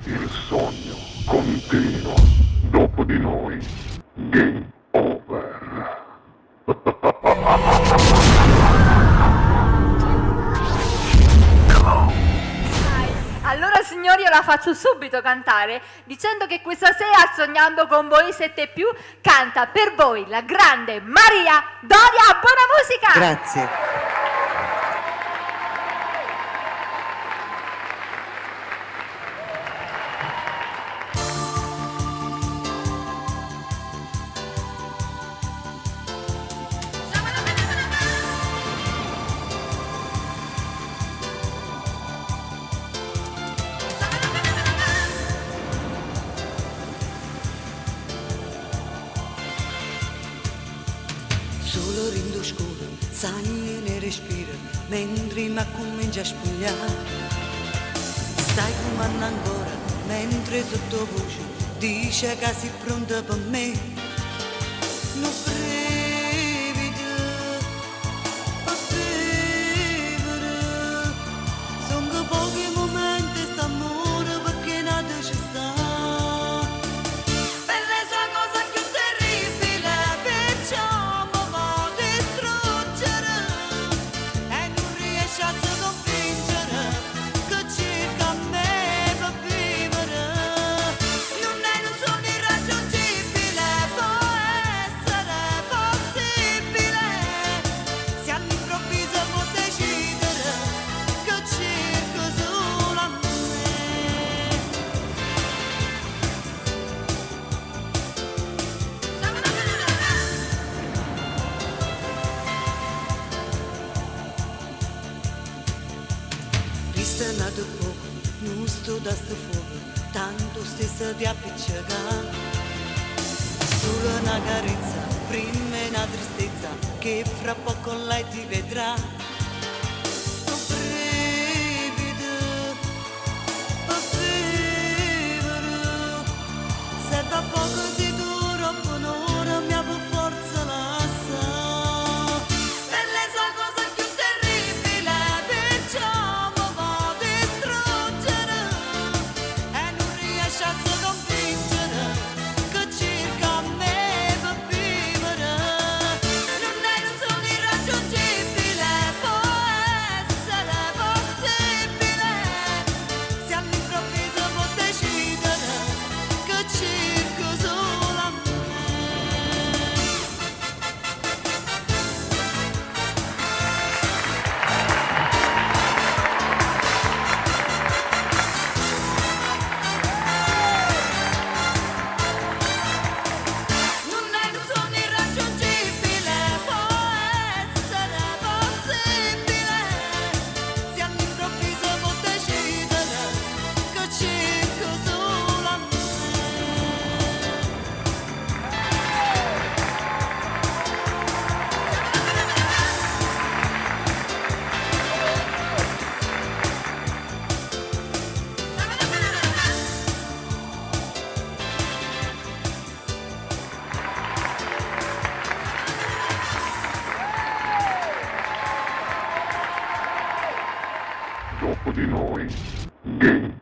Il sogno continua. Dopo di noi, game over. Allora signori, io la faccio subito cantare dicendo che questa sera, sognando con voi 7 più, canta per voi la grande Maria Doria. Buona musica! Grazie. Solo rindo scuro, sagni ne respira, mentre mi comincia a spogliare. Stai fumando ancora, mentre sottovoce dice che sei pronta per me. Non brevida, per vivere, sono pochi momenti d'amore perché nada ci sta. Vista nato poco, non sto da sto fuoco, tanto stessa di appiccicare. Solo una carezza, prima è una tristezza, che fra poco lei ti vedrà. Sto brevida, per vivere, se da poco si dura, un'ora mi per forza la sa. Dopo di noi, game